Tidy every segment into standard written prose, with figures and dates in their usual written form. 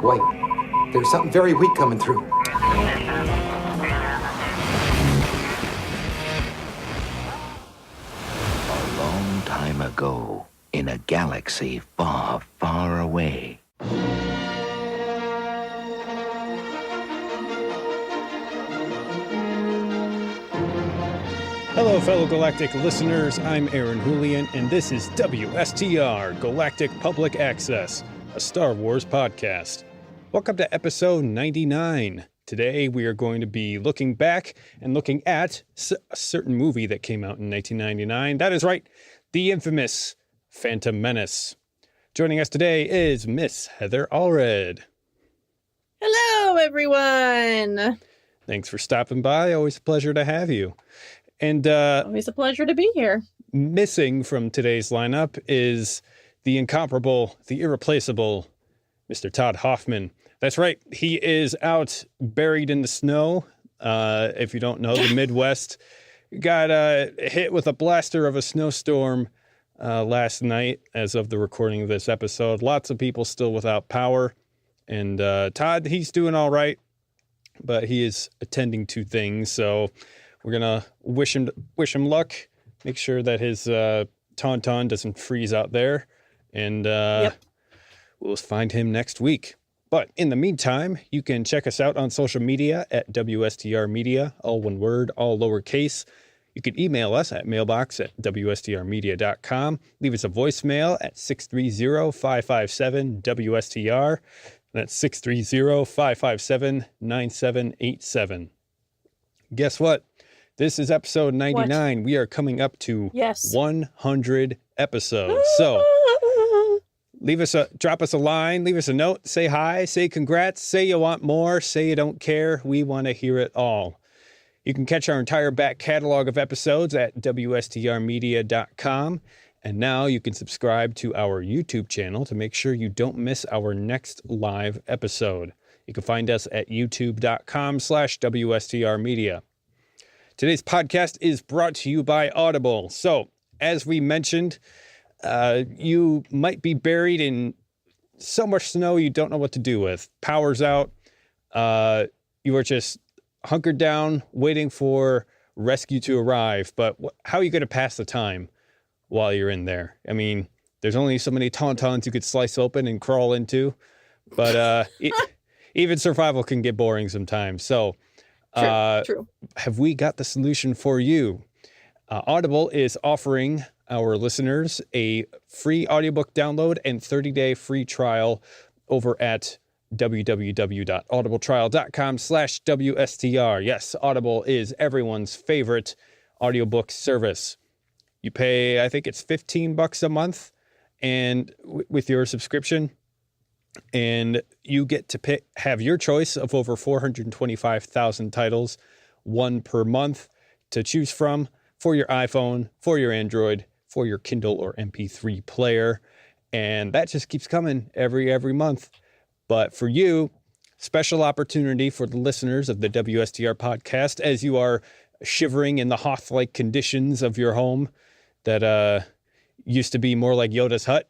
Wait, there's something very weak coming through. A long time ago, in a galaxy far, far away. Hello, fellow Galactic listeners. I'm Aaron Julian, and this is WSTR Galactic Public Access, a Star Wars podcast. Welcome to episode 99. Today, we are going to be looking back and looking at a certain movie that came out in 1999. That is right, the infamous Phantom Menace. Joining us today is Miss Heather Allred. Hello, everyone. Thanks for stopping by. Always a pleasure to have you. And always a pleasure to be here. Missing from today's lineup is the incomparable, the irreplaceable Mr. Todd Hoffman. That's right. He is out buried in the snow. If you don't know, the Midwest got hit with a blaster of a snowstorm last night as of the recording of this episode. Lots of people still without power. And Todd, he's doing all right, but he is attending to things. So we're going to wish him luck. Make sure that his Tauntaun doesn't freeze out there. And we'll find him next week. But in the meantime, you can check us out on social media at WSTR Media, all one word, all lowercase. You can email us at mailbox@wstrmedia.com. Leave us a voicemail at 630-557-WSTR. That's 630-557-9787. Guess what? This is episode 99. What? We are coming up to 100 episodes. So drop us a line, leave us a note, say hi, say congrats, say you want more, say you don't care. We want to hear it all. You can catch our entire back catalog of episodes at WSTRmedia.com. And now you can subscribe to our YouTube channel to make sure you don't miss our next live episode. You can find us at youtube.com/WSTRmedia. Today's podcast is brought to you by Audible. So, as we mentioned, you might be buried in so much snow you don't know what to do with. Power's out. You are just hunkered down, waiting for rescue to arrive. But how are you going to pass the time while you're in there? I mean, there's only so many Tauntauns you could slice open and crawl into. But even survival can get boring sometimes. So, True. Have we got the solution for you? Audible is offering our listeners a free audiobook download and 30-day free trial over at www.audibletrial.com/WSTR. Yes, Audible is everyone's favorite audiobook service. You pay, I think it's $15 a month and with your subscription, and you get to have your choice of over 425,000 titles, one per month to choose from for your iPhone, for your Android, for your Kindle or MP3 player. And that just keeps coming every month. But for you, special opportunity for the listeners of the WSTR podcast as you are shivering in the Hoth-like conditions of your home that used to be more like Yoda's hut.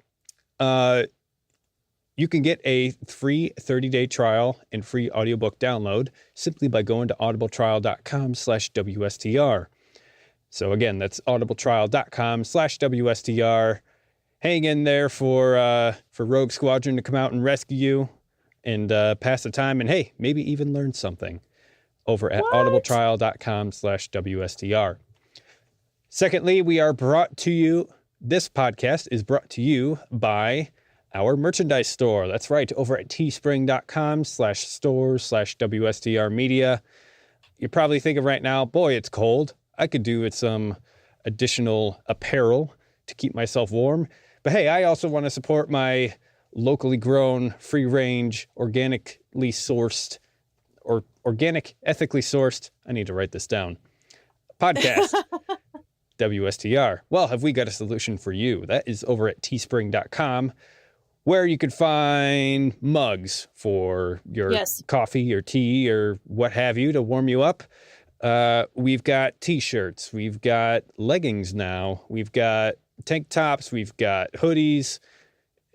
You can get a free 30-day trial and free audiobook download simply by going to audibletrial.com/WSTR. So again, that's audibletrial.com/WSTR. Hang in there for Rogue Squadron to come out and rescue you and pass the time and, hey, maybe even learn something over at audibletrial.com/WSTR. Secondly, this podcast is brought to you by our merchandise store. That's right, over at teespring.com/store/WSTR Media. You're probably thinking right now, boy, it's cold. I could do with some additional apparel to keep myself warm. But hey, I also want to support my locally grown, free-range, ethically sourced, I need to write this down, podcast, WSTR. Well, have we got a solution for you? That is over at teespring.com, where you can find mugs for your coffee or tea or what have you to warm you up. We've got t-shirts, we've got leggings now, we've got tank tops, we've got hoodies.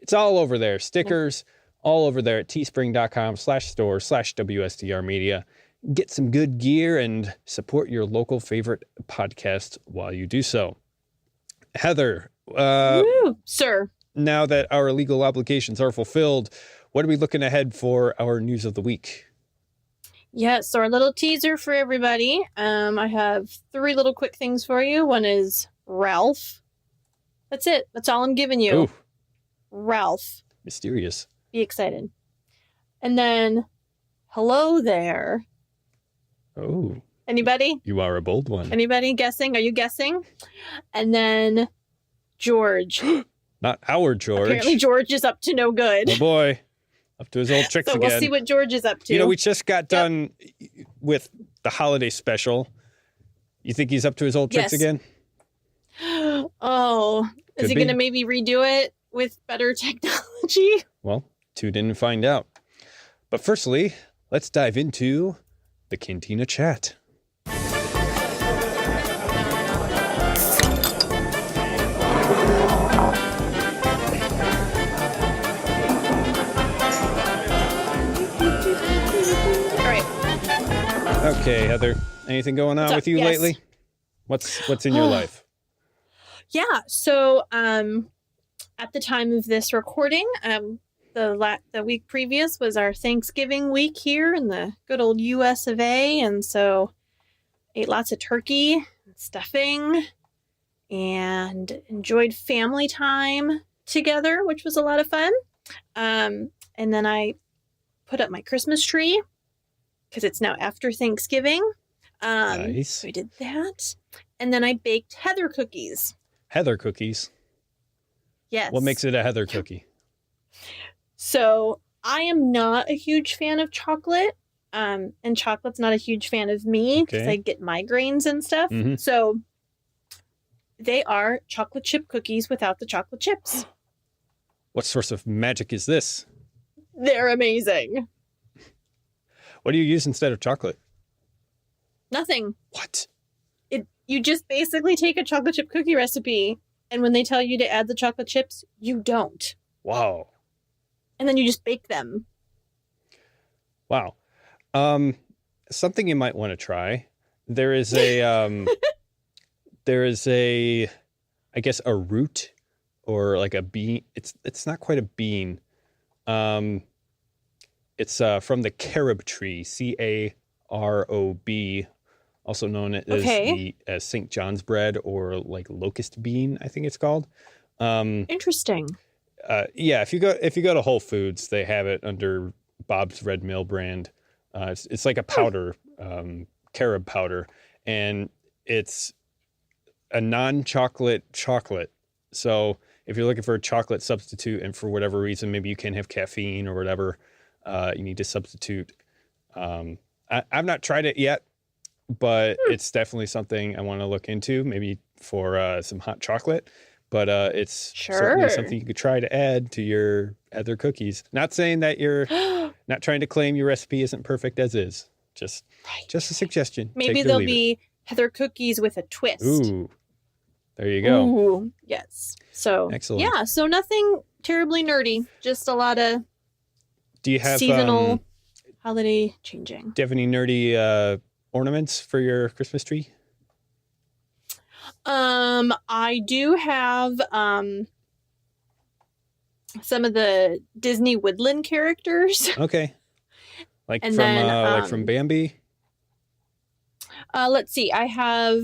It's all over there. Stickers, all over there at teespring.com/store/WSTR Media. Get some good gear and support your local favorite podcast while you do so. Heather, Woo, sir. now that our legal obligations are fulfilled, what are we looking ahead for our news of the week? Yeah, so our little teaser for everybody. I have 3 little quick things for you. One is Ralph. That's it. That's all I'm giving you. Ooh, Ralph. mysterious. Be excited. And then, hello there. Oh, Anybody? you are a bold one. Anybody guessing? Are you guessing? And then George. Not our George. Apparently George is up to no good. Oh boy, up to his old tricks So again. we'll see what George is up to. You know, we just got done with the holiday special. You think he's up to his old tricks Yes. again? Oh, is Could he be. going to maybe redo it with better technology? Well, tune in and find out. But firstly, let's dive into the Cantina Chat. All right. Okay, Heather, anything going on What's up? with you Yes. lately? What's in your life? Yeah. So, at the time of this recording, the week previous was our Thanksgiving week here in the good old U.S. of A. And so ate lots of turkey and stuffing and enjoyed family time together, which was a lot of fun. And then I put up my Christmas tree because it's now after Thanksgiving. Nice. So I did that. And then I baked Heather cookies. Heather cookies. Yes. What makes it a Heather cookie? So I am not a huge fan of chocolate. And chocolate's not a huge fan of me because Okay. I get migraines and stuff. Mhm. So they are chocolate chip cookies without the chocolate chips. What source of magic is this? They're amazing. What do you use instead of chocolate? Nothing. What? You just basically take a chocolate chip cookie recipe, and when they tell you to add the chocolate chips, you don't. Wow. And then you just bake them. Wow. Something you might want to try. There is a I guess a root or like a bean. It's not quite a bean. It's from the carob tree, CAROB, also known as as St. John's bread or like locust bean, I think it's called. Interesting. Yeah, if you go to Whole Foods, they have it under Bob's Red Mill brand. It's like a powder, carob powder, and it's a non-chocolate chocolate. So if you're looking for a chocolate substitute, and for whatever reason, maybe you can't have caffeine or whatever, you need to substitute. I've not tried it yet, but it's definitely something I want to look into, maybe for some hot chocolate. But it's certainly something you could try to add to your other cookies. Not saying that you're not trying to claim your recipe isn't perfect as is. Just a suggestion. Maybe Take it or they'll leave be Heather cookies with a twist. it. Ooh, there you go. Ooh, yes. So Excellent. Yeah, so nothing terribly nerdy. Just a lot of Do you have seasonal holiday changing. Do you have any nerdy ornaments for your Christmas tree? I do have some of the Disney Woodland characters. Okay. Like And from Bambi? Let's see. I have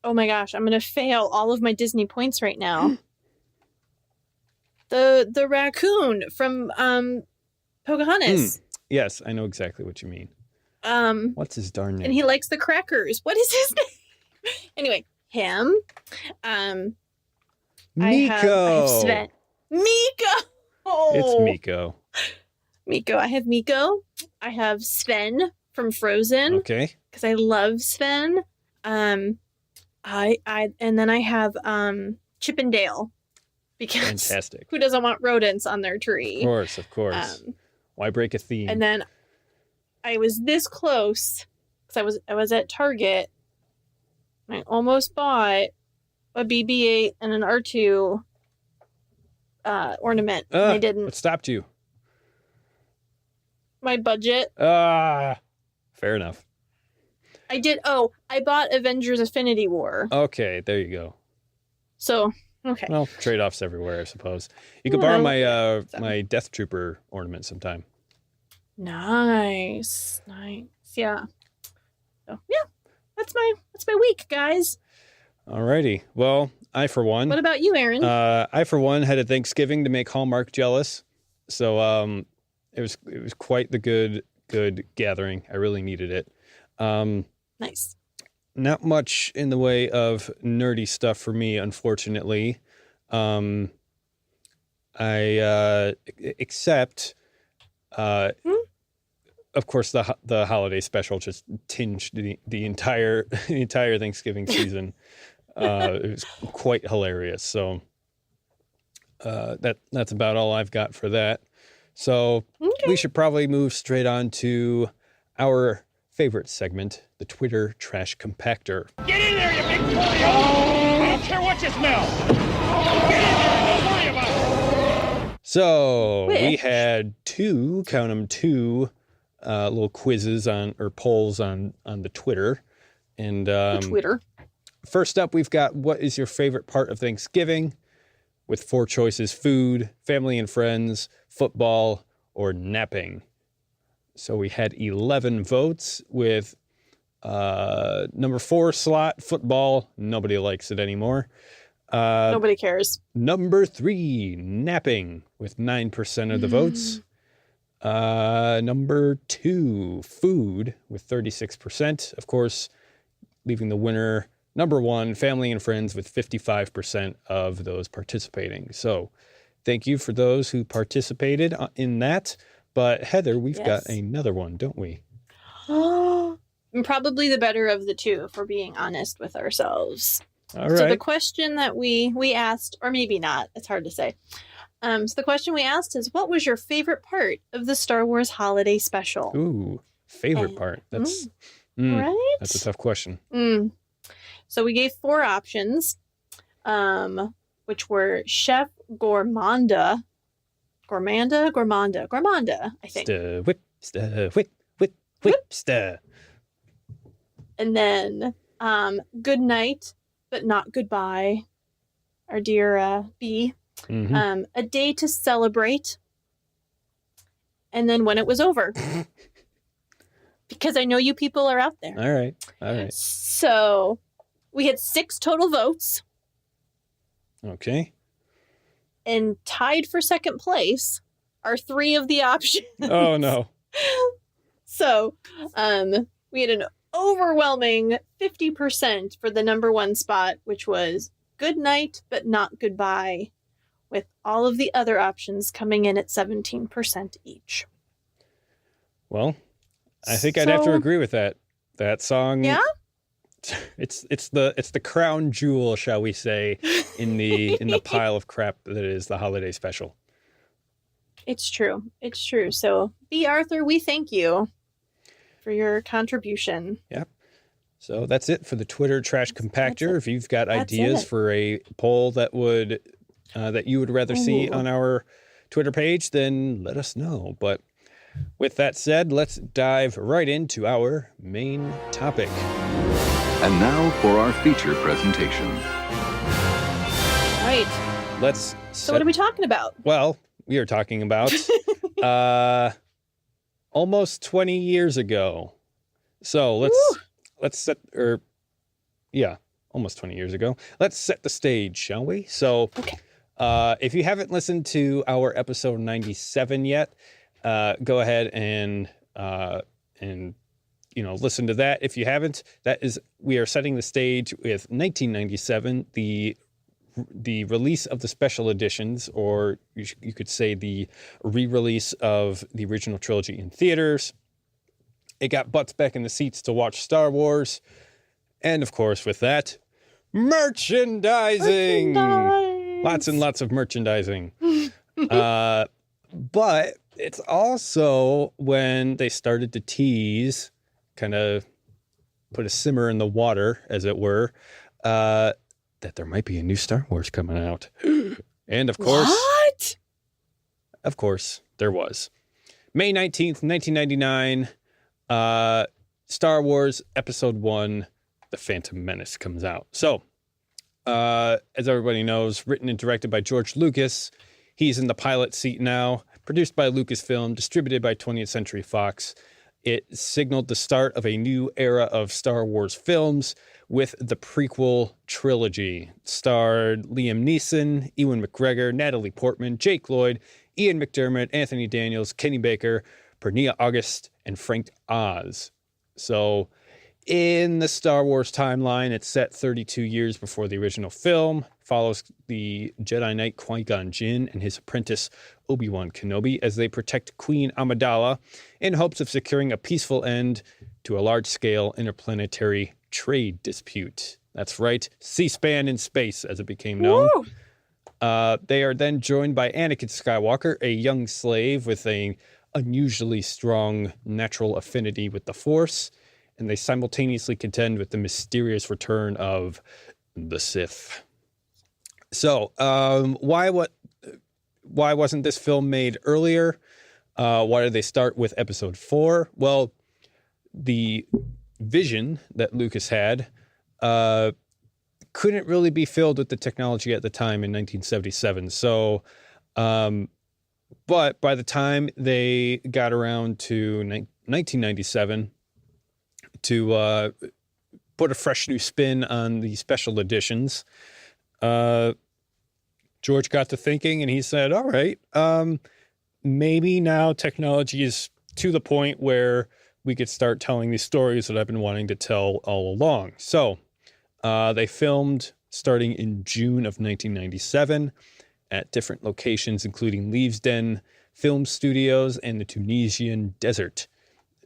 oh my gosh, I'm gonna fail all of my Disney points right now. The raccoon from Pocahontas. Yes, I know exactly what you mean. What's his darn name? And he likes the crackers. What is his name? Anyway, him. I have Sven. Miko. It's Miko. Miko. I have Miko. I have Sven from Frozen Okay. because I love Sven. And then I have Chip and Dale because Fantastic. who doesn't want rodents on their tree? Of course. Why break a theme? And then I was this close because I was at Target. I almost bought a BB-8 and an R2 ornament. And I didn't. What stopped you? my budget. Fair enough. I did. Oh, I bought Avengers Infinity War. Okay, there you go. So, okay. Well, trade-offs everywhere, I suppose. You could borrow my Death Trooper ornament sometime. Nice. Yeah. So, yeah. That's my week, guys. Alrigy. Well, I for one. What about you, Aaron? I for one had a Thanksgiving to make Hallmark jealous. So it was quite the good gathering. I really needed it. Nice. Not much in the way of nerdy stuff for me, unfortunately. Except of course the holiday special just tinged the entire Thanksgiving season. It was quite hilarious. So that's about all I've got for that. So we should probably move straight on to our favorite segment, the Twitter Trash Compactor. Get in there, you big polio! I don't care what you smell! Get in there and don't worry about it! So we had two little quizzes or polls on the Twitter. And Twitter. First up, we've got what is your favorite part of Thanksgiving? With 4 choices: food, family and friends, football, or napping. So we had 11 votes with number 4 slot, football. Nobody likes it anymore. Nobody cares. Number 3, napping, with 9% of the votes. Number 2, food, with 36%. Of course, leaving the winner, number 1, family and friends, with 55% of those participating. So thank you for those who participated in that. But Heather, we've got another one, don't we? Probably the better of the two, if we're being honest with ourselves. All right. So the question that we asked, or maybe not, it's hard to say. So the question we asked is, what was your favorite part of the Star Wars Holiday Special? Ooh, favorite part. That's right. That's a tough question. So we gave 4 options, which were Chef Gourmanda, I think. Whipster. And then Good Night, but Not Goodbye, our dear B. A Day to Celebrate. And then When It Was Over. Because I know you people are out there. All right. So we had 6 total votes. Okay. And tied for second place are 3 of the options. Oh, no. So we had an overwhelming 50% for the number 1 spot, which was Good Night, but Not Goodbye, with all of the other options coming in at 17% each. Well, I think I'd have to agree with that. That song. Yeah? It's the crown jewel, shall we say, in the pile of crap that is the holiday special. It's true. So, B. Arthur, we thank you for your contribution. Yep. So that's it for the Twitter Trash Compactor. If you've got ideas for a poll that you would rather see on our Twitter page, then let us know. But with that said, let's dive right into our main topic. And now for our feature presentation. Right. So what are we talking about? Well, we are talking about almost 20 years ago. So almost 20 years ago. Let's set the stage, shall we? So if you haven't listened to our episode 97 yet, go ahead and listen to that. If you haven't, we are setting the stage with 1997, the release of the special editions, or you could say the re-release of the original trilogy in theaters. It got butts back in the seats to watch Star Wars. And of course, with that, merchandising. Lots and lots of merchandising. But it's also when they started to tease, kind of put a simmer in the water, as it were, that there might be a new Star Wars coming out. And of course... What? Of course, there was. May 19th, 1999, Star Wars Episode 1, The Phantom Menace comes out. So, as everybody knows, written and directed by George Lucas. He's in the pilot seat now. Produced by Lucasfilm, distributed by 20th Century Fox. It signaled the start of a new era of Star Wars films with the prequel trilogy. Starred Liam Neeson, Ewan McGregor, Natalie Portman, Jake Lloyd, Ian McDermott, Anthony Daniels, Kenny Baker, Pernia August, and Frank Oz. So in the Star Wars timeline, it's set 32 years before the original film, follows the Jedi Knight Qui-Gon Jinn and his apprentice Obi-Wan Kenobi as they protect Queen Amidala in hopes of securing a peaceful end to a large-scale interplanetary trade dispute. That's right, C-SPAN in space, as it became known. They are then joined by Anakin Skywalker, a young slave with an unusually strong natural affinity with the Force, and they simultaneously contend with the mysterious return of the Sith. So, why wasn't this film made earlier? Why did they start with Episode 4? Well, the vision that Lucas had couldn't really be filled with the technology at the time in 1977. So, but by the time they got around to 1997 to put a fresh new spin on the special editions, George got to thinking and he said, all right, maybe now technology is to the point where we could start telling these stories that I've been wanting to tell all along. So they filmed starting in June of 1997 at different locations, including Leavesden Film Studios and the Tunisian desert.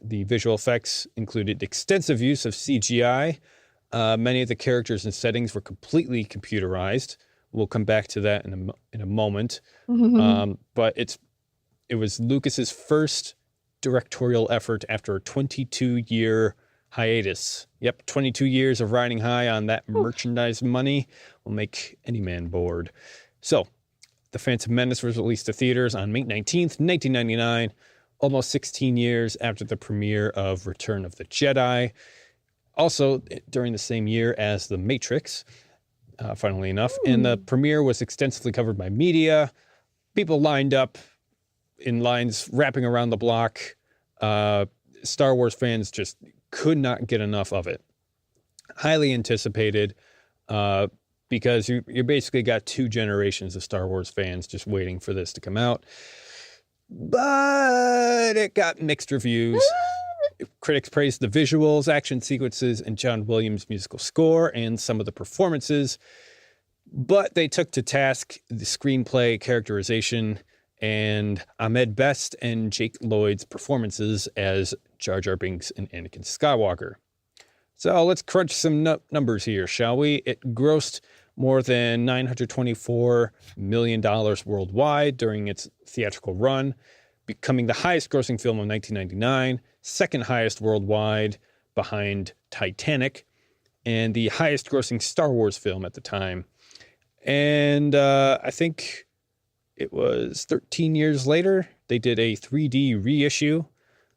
The visual effects included extensive use of CGI. Many of the characters and settings were completely computerized. We'll come back to that in a moment. But it was Lucas's first directorial effort after a 22-year hiatus. Yep, 22 years of riding high on that merchandise money will make any man bored. So, The Phantom Menace was released to theaters on May 19th, 1999, almost 16 years after the premiere of Return of the Jedi. Also, during the same year as The Matrix, funnily enough. And the premiere was extensively covered by media. People lined up in lines wrapping around the block. Star Wars fans just could not get enough of it. Highly anticipated because you basically got two generations of Star Wars fans just waiting for this to come out. But it got mixed reviews. Critics praised the visuals, action sequences, and John Williams' musical score and some of the performances. But they took to task the screenplay, characterization, and Ahmed Best and Jake Lloyd's performances as Jar Jar Binks and Anakin Skywalker. So let's crunch some numbers here, shall we? It grossed more than $924 million worldwide during its theatrical run, becoming the highest grossing film of 1999, second highest worldwide behind Titanic, and the highest grossing Star Wars film at the time. And I think it was 13 years later, they did a 3D reissue,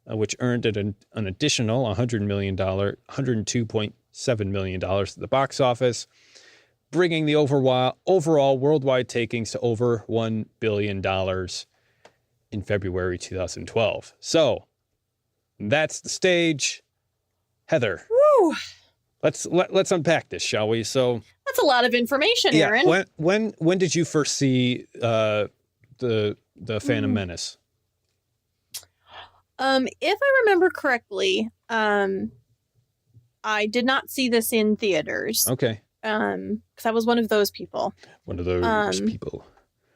which earned it an additional $102.7 million at the box office, bringing the overall worldwide takings to over $1 billion in February 2012. So that's the stage. Heather, Woo! let's unpack this, shall we? So That's a lot of information, Aaron. When did you first see the Phantom Menace? If I remember correctly, I did not see this in theaters. Okay. Because I was one of those people. One of those people.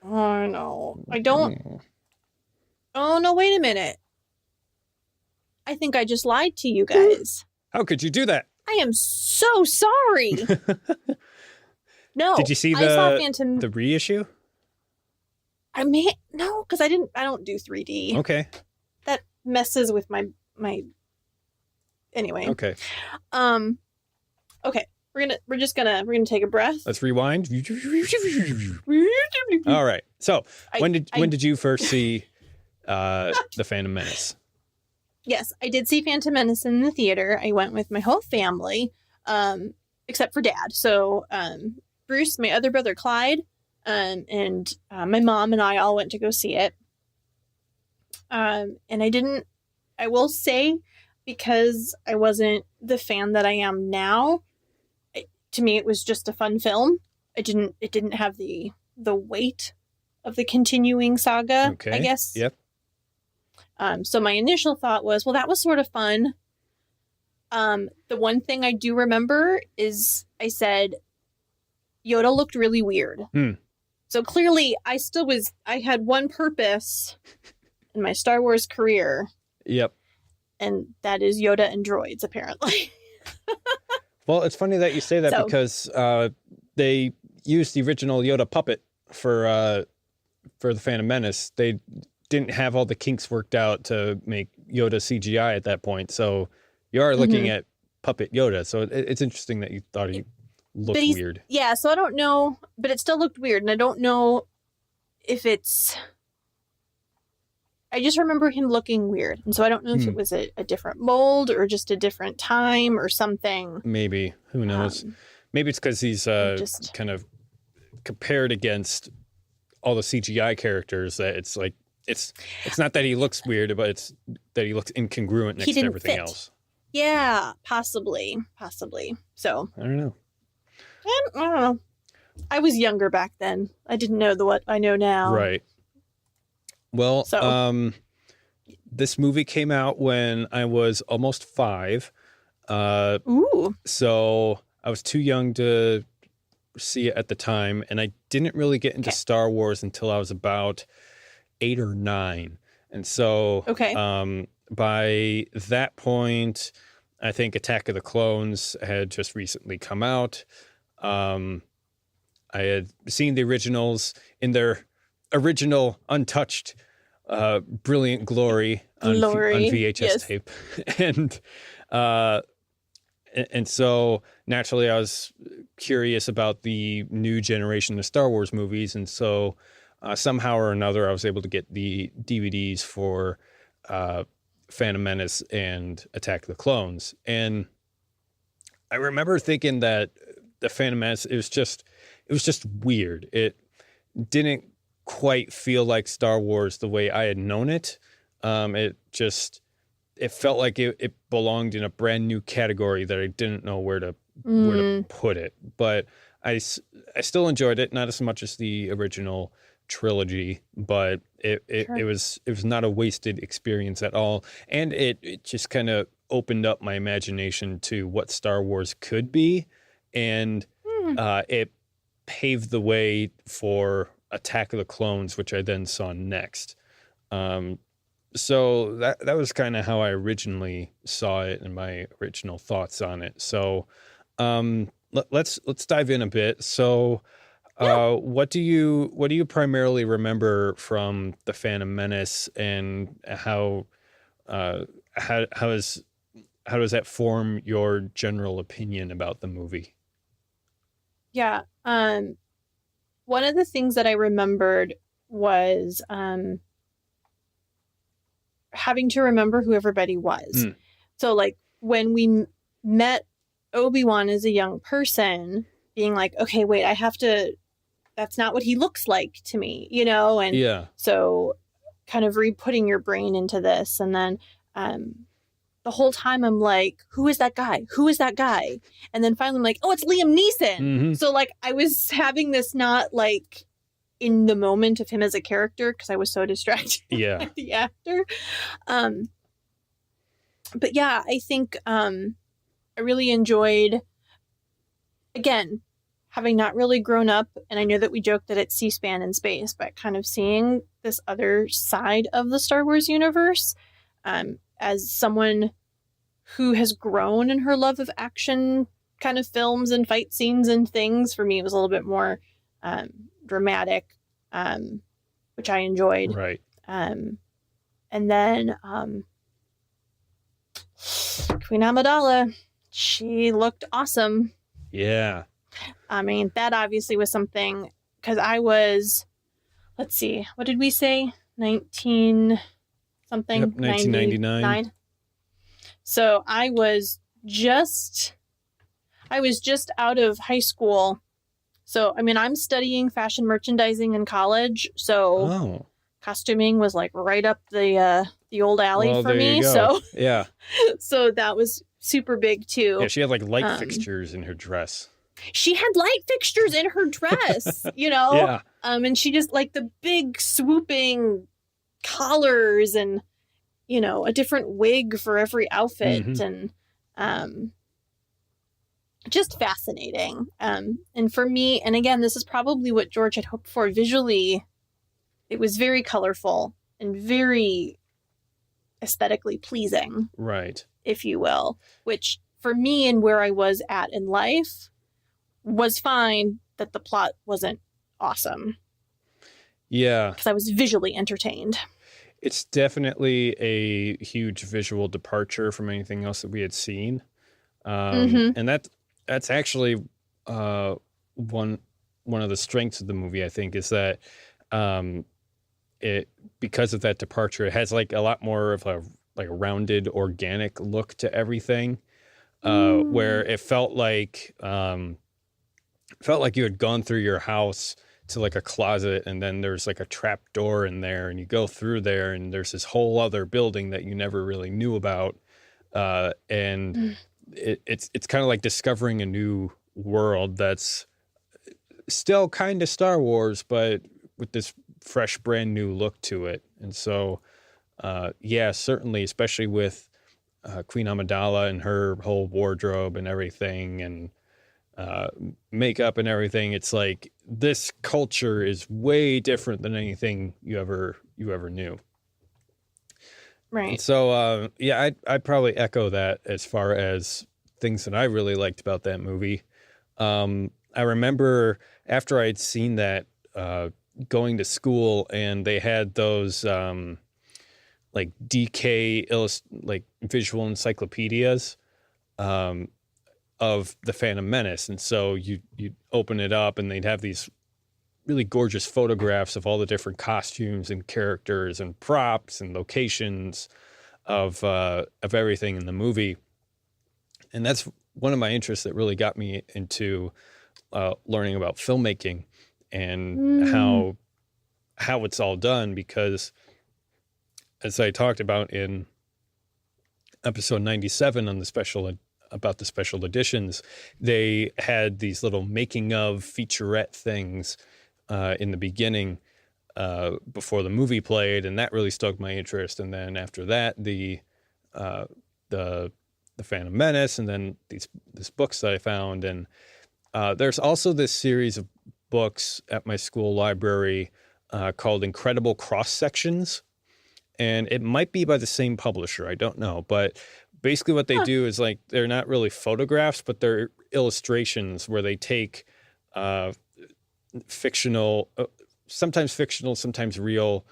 Oh no, I don't. Oh no, wait a minute. I think I just lied to you guys. How could you do that? I am so sorry. No. Did you see I saw Phantom... the reissue? No, because I don't do 3D. Okay. That messes with my anyway. Okay. Okay. We're gonna take a breath. Let's rewind. All right. So when did you first see the Phantom Menace. Yes, I did see Phantom Menace in the theater. I went with my whole family, except for Dad. So Bruce, my other brother Clyde, and my mom and I all went to go see it. And I will say, because I wasn't the fan that I am now, to me it was just a fun film. It didn't have the weight of the continuing saga, Okay. I guess. Yep. So my initial thought was, well, that was sort of fun. The one thing I do remember is I said, Yoda looked really weird. So clearly I had one purpose in my Star Wars career. Yep. And that is Yoda and droids, apparently. Well, it's funny that you say that because they used the original Yoda puppet for the Phantom Menace. They didn't have all the kinks worked out to make Yoda CGI at that point. So you are looking at puppet Yoda. So it's interesting that you thought he looked weird. Yeah, so I don't know, but it still looked weird. And I don't know if I just remember him looking weird. And so I don't know if it was a different mold or just a different time or something. Maybe. Who knows? Maybe it's because he's kind of compared against all the CGI characters that it's like, it's not that he looks weird, but it's that he looks incongruent next to everything else. Yeah, possibly. So I don't know. I don't know. I was younger back then. I didn't know what I know now. Right. Well, this movie came out when I was almost 5. Ooh. So I was too young to see it at the time, and I didn't really get into Star Wars until I was about 8 or 9. And so by that point, I think Attack of the Clones had just recently come out. I had seen the originals in their original untouched brilliant glory on VHS tape. And so naturally I was curious about the new generation of Star Wars movies. And so somehow or another I was able to get the DVDs for Phantom Menace and Attack of the Clones. And I remember thinking that the Phantom Menace, it was just weird. It didn't quite feel like Star Wars the way I had known it. It felt like it belonged in a brand new category that I didn't know where to put it. But I still enjoyed it, not as much as the original trilogy, but it was not a wasted experience at all. And it just kind of opened up my imagination to what Star Wars could be. And it paved the way for Attack of the Clones, which I then saw next. So that was kind of how I originally saw it and my original thoughts on it. So let's dive in a bit. So what do you primarily remember from the Phantom Menace, and how does that form your general opinion about the movie? Yeah. One of the things that I remembered was having to remember who everybody was. So like when we met Obi-Wan as a young person, being like, okay, wait, that's not what he looks like to me, And so kind of re-putting your brain into this. And then the whole time I'm like, who is that guy? Who is that guy? And then finally I'm like, oh, it's Liam Neeson. Mm-hmm. So like I was having this not like in the moment of him as a character because I was so distracted by the actor. But yeah, I think I really enjoyed, again, having not really grown up, and I know that we joked that it's C-SPAN in space, but kind of seeing this other side of the Star Wars universe, as someone who has grown in her love of action kind of films and fight scenes and things. For me, it was a little bit more dramatic, which I enjoyed. Right. And then Queen Amidala, she looked awesome. Yeah. I mean, that obviously was something, because I was, let's see, what did we say? 19... something. Yep, 1999. So I was just out of high school. So, I mean, I'm studying fashion merchandising in college. So Oh, costuming was like right up the old alley well, for there me. you go. So, Yeah. so that was super big too. Yeah, she had like light Um, fixtures in her dress. She had light fixtures in her dress, you know? Yeah. And she just like the big swooping collars and, you know, a different wig for every outfit Mhm. and just fascinating. And for me, and again, this is probably what George had hoped for visually. It was very colorful and very aesthetically pleasing, Right. if you will, which for me and where I was at in life was fine that the plot wasn't awesome Yeah. because I was visually entertained. It's definitely a huge visual departure from anything else that we had seen. And that's actually one of the strengths of the movie, I think, is that it, because of that departure, it has like a lot more of a rounded, organic look to everything, where it felt like you had gone through your house to like a closet, and then there's like a trap door in there, and you go through there, and there's this whole other building that you never really knew about, and it's kind of like discovering a new world that's still kind of Star Wars, but with this fresh, brand new look to it. And so, yeah, certainly, especially with Queen Amidala and her whole wardrobe and everything, and makeup and everything, it's like this culture is way different than anything you ever knew. Right. And so, yeah, I'd probably echo that as far as things that I really liked about that movie. I remember after I'd seen that, going to school, and they had those like DK like visual encyclopedias of the Phantom Menace, and so you'd open it up, and they'd have these really gorgeous photographs of all the different costumes and characters and props and locations of everything in the movie. And that's one of my interests that really got me into learning about filmmaking and how it's all done, because as I talked about in episode 97 on the special editions, they had these little making of featurette things in the beginning before the movie played, and that really stoked my interest. And then after that, the Phantom Menace, and then these books that I found. And there's also this series of books at my school library called Incredible Cross Sections, and it might be by the same publisher, I don't know, but basically what they do is like, they're not really photographs, but they're illustrations where they take fictional, sometimes real,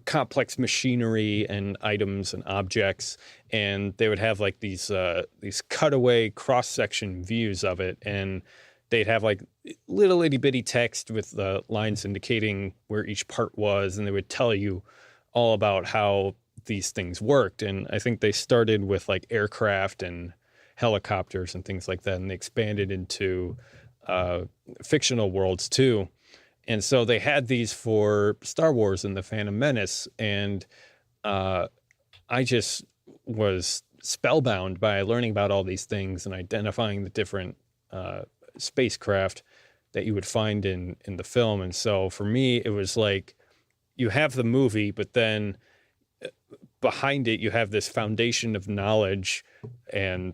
complex machinery and items and objects, and they would have like these cutaway cross-section views of it, and they'd have like little itty bitty text with the lines indicating where each part was, and they would tell you all about how these things worked. And I think they started with like aircraft and helicopters and things like that, and they expanded into fictional worlds too. And so they had these for Star Wars and the Phantom Menace, and I just was spellbound by learning about all these things and identifying the different spacecraft that you would find in the film. And so for me, it was like, you have the movie, but then behind it, you have this foundation of knowledge. And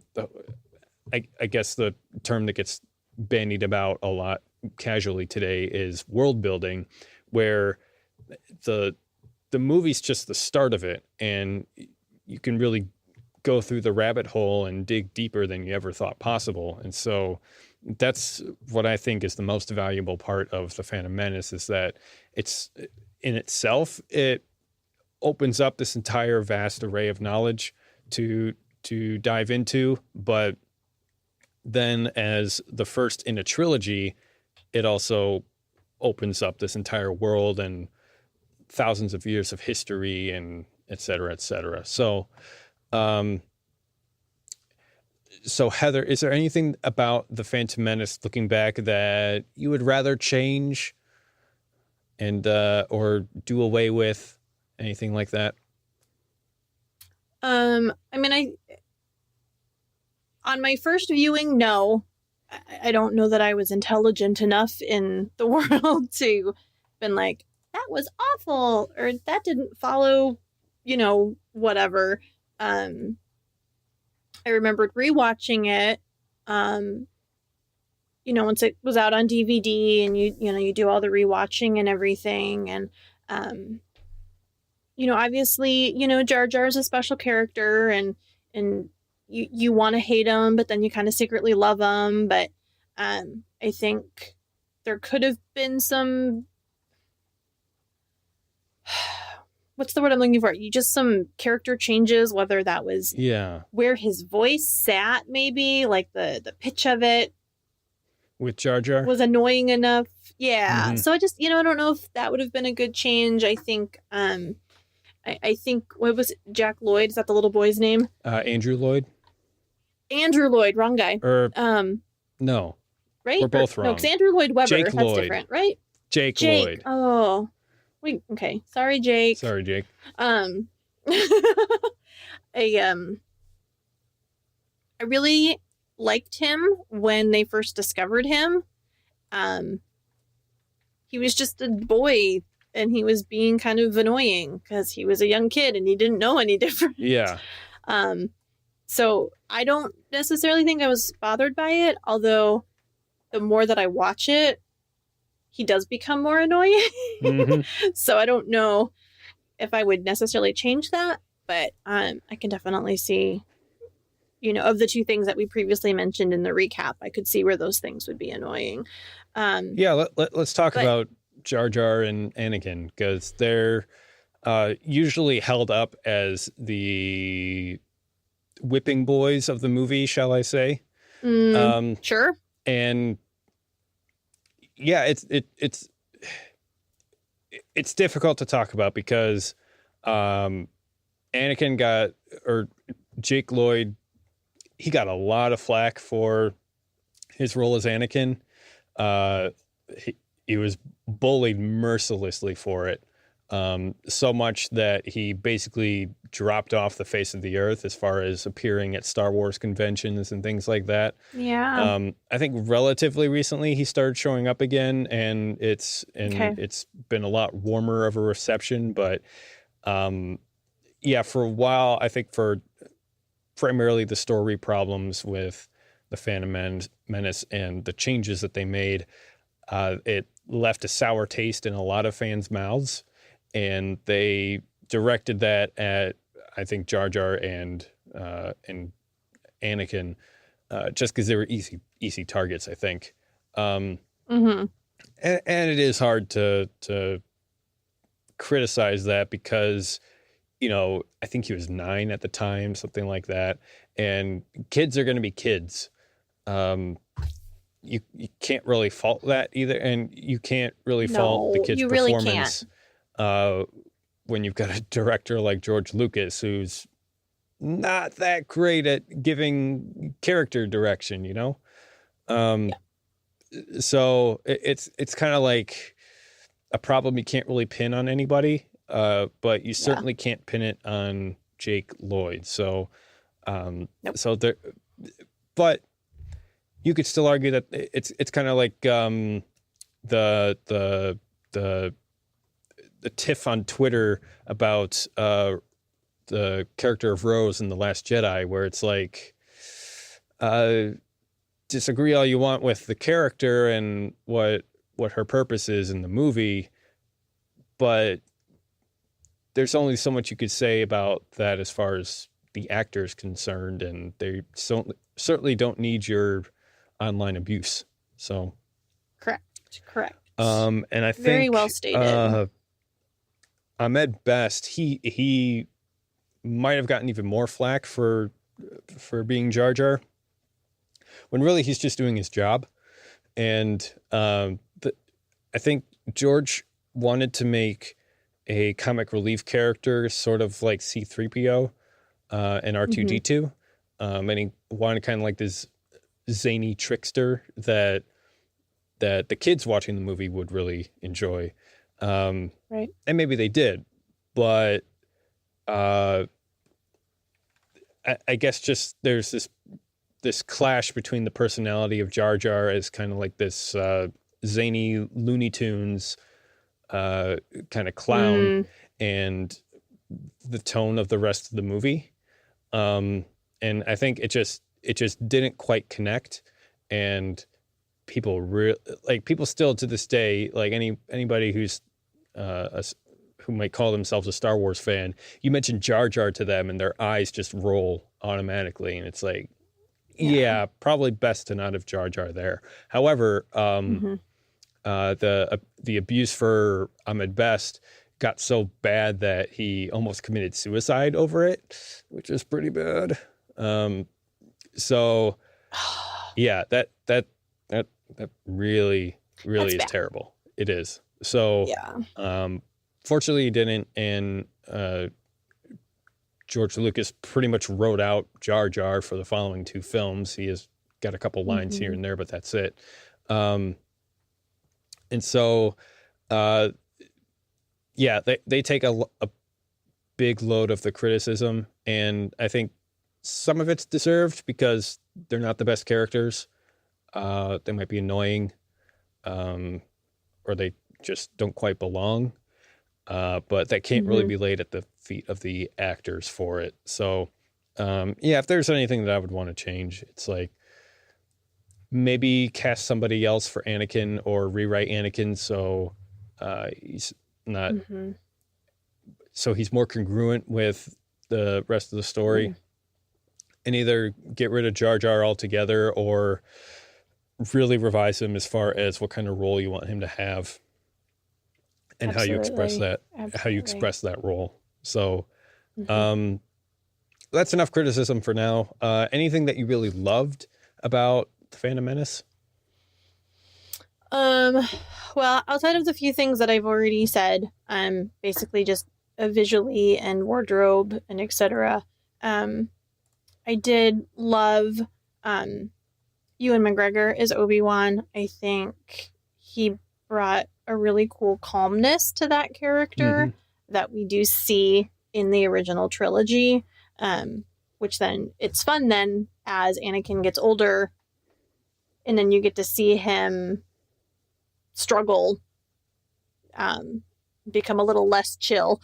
I guess the term that gets bandied about a lot casually today is world building, where the movie's just the start of it, and you can really go through the rabbit hole and dig deeper than you ever thought possible. And so that's what I think is the most valuable part of the Phantom Menace, is that it's in itself, it opens up this entire vast array of knowledge to dive into. But then as the first in a trilogy, it also opens up this entire world and thousands of years of history and et cetera, et cetera. So, so Heather, is there anything about the Phantom Menace looking back that you would rather change and or do away with, anything like that? I mean, on my first viewing, no. I don't know that I was intelligent enough in the world to been like, that was awful, or that didn't follow, whatever. I remembered rewatching it, once it was out on DVD, and you do all the rewatching and everything. And, obviously, Jar Jar is a special character, and you want to hate him, but then you kind of secretly love him. But I think there could have been some, what's the word I'm looking for? Some character changes, whether that was where his voice sat, maybe like the pitch of it with Jar Jar was annoying enough. Yeah. Mm-hmm. So I just, I don't know if that would have been a good change. I think, I think, what was it? Jack Lloyd? Is that the little boy's name? Andrew Lloyd. Andrew Lloyd, wrong guy. No. Right? We're both wrong. No, because Andrew Lloyd Webber, Jake that's Lloyd. Different, right? Jake Lloyd. Oh. Wait, okay. Sorry, Jake. I really liked him when they first discovered him. He was just a boy, and he was being kind of annoying because he was a young kid and he didn't know any different. Yeah. So I don't necessarily think I was bothered by it, although the more that I watch it, he does become more annoying. Mm-hmm. So I don't know if I would necessarily change that, but I can definitely see, of the two things that we previously mentioned in the recap, I could see where those things would be annoying. Let's talk about Jar Jar and Anakin, because they're usually held up as the whipping boys of the movie, shall I say? Sure. And yeah, it's difficult to talk about because Jake Lloyd, he got a lot of flack for his role as Anakin. He was bullied mercilessly for it. So much that he basically dropped off the face of the earth as far as appearing at Star Wars conventions and things like that. Yeah. I think relatively recently he started showing up again, and it's been a lot warmer of a reception. But for a while, I think for primarily the story problems with the Phantom Menace and the changes that they made, it left a sour taste in a lot of fans' mouths. And they directed that at, I think, Jar Jar and Anakin, just because they were easy targets, I think. And it is hard to criticize that because, I think he was 9 at the time, something like that. And kids are going to be kids. You can't really fault that either, and you can't really fault the kid's performance. When you've got a director like George Lucas, who's not that great at giving character direction, So it's kind of like a problem you can't really pin on anybody, but you certainly can't pin it on Jake Lloyd. So, but you could still argue that it's kind of like the tiff on Twitter about the character of Rose in The Last Jedi, where it's like, disagree all you want with the character and what her purpose is in the movie, but there's only so much you could say about that as far as the actor is concerned, and they certainly don't need your online abuse. So correct. And I think very well stated. Ahmed Best, he might have gotten even more flack for being Jar Jar, when really he's just doing his job. And I think George wanted to make a comic relief character, sort of like C-3PO and R2-D2. And he wanted kind of like this zany trickster that the kids watching the movie would really enjoy. Right. And maybe they did, but I guess just there's this clash between the personality of Jar Jar as kind of like this zany Looney Tunes kind of clown and the tone of the rest of the movie. And I think it just didn't quite connect, and people people still to this day, like anybody who's who might call themselves a Star Wars fan, you mention Jar Jar to them and their eyes just roll automatically, and it's like, yeah, probably best to not have Jar Jar there. However, the abuse for Ahmed Best got so bad that he almost committed suicide over it, which is pretty bad. So yeah, that really is bad. terrible. It is. So fortunately he didn't, and George Lucas pretty much wrote out Jar Jar for the following 2 films. He has got a couple lines here and there, but that's it. And so they take a big load of the criticism, and I think some of it's deserved because they're not the best characters. They might be annoying, or they just don't quite belong. But that can't really be laid at the feet of the actors for it. So, if there's anything that I would want to change, it's like maybe cast somebody else for Anakin or rewrite Anakin so he's not, so he's more congruent with the rest of the story. And either get rid of Jar Jar altogether or really revise him as far as what kind of role you want him to have and how you express that role. So that's enough criticism for now. Anything that you really loved about The Phantom Menace? Well, outside of the few things that I've already said, basically just visually and wardrobe and etc. I did love Ewan McGregor as Obi-Wan. I think he brought a really cool calmness to that character that we do see in the original trilogy, which then it's fun then as Anakin gets older and then you get to see him struggle, become a little less chill.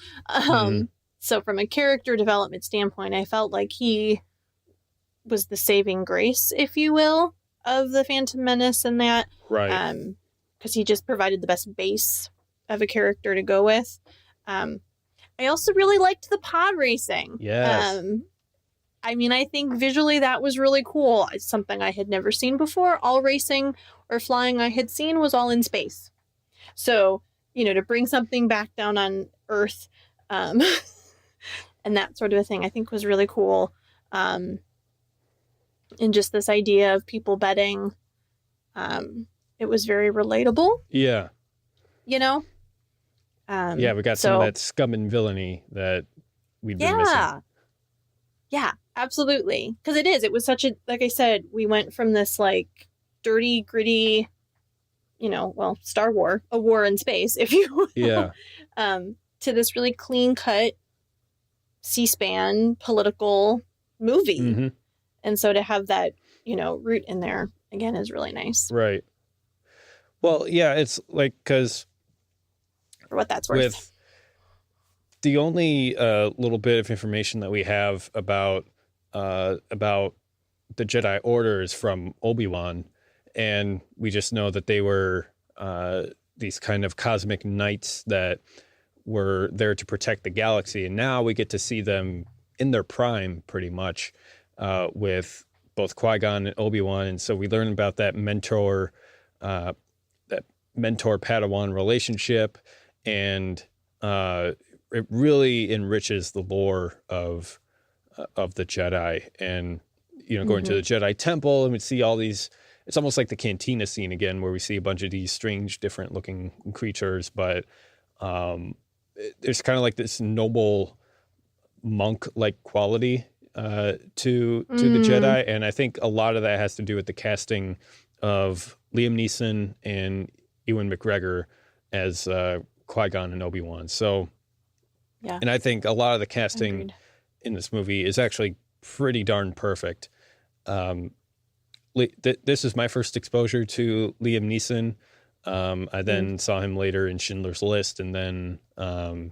So from a character development standpoint, I felt like he was the saving grace, if you will, of the Phantom Menace and that. Right. Because he just provided the best base of a character to go with. I also really liked the pod racing. Yes. I mean, I think visually that was really cool. It's something I had never seen before. All racing or flying I had seen was all in space. So, to bring something back down on Earth and that sort of a thing, I think was really cool. And just this idea of people betting, it was very relatable. Yeah. We got some of that scum and villainy that we'd been missing. Yeah, absolutely. Because it was such a, like I said, we went from this like dirty, gritty, Star War, a war in space, if you will. Yeah. To this really clean cut C-SPAN political movie. And so to have that, root in there again is really nice. Right. Well, yeah, it's like, because for what that's worth. With the only little bit of information that we have about the Jedi Order is from Obi-Wan, and we just know that they were these kind of cosmic knights that were there to protect the galaxy, and now we get to see them in their prime, pretty much, with both Qui-Gon and Obi-Wan, and so we learn about that mentor Padawan relationship, and it really enriches the lore of the Jedi. And going to the Jedi Temple, and we see all these. It's almost like the cantina scene again, where we see a bunch of these strange, different looking creatures, but there's kind of like this noble monk-like quality to the Jedi, and I think a lot of that has to do with the casting of Liam Neeson and Ewan McGregor as Qui-Gon and Obi-Wan. So, Yeah. and I think a lot of the casting Agreed. in this movie is actually pretty darn perfect. This is my first exposure to Liam Neeson. I then saw him later in Schindler's List, and then the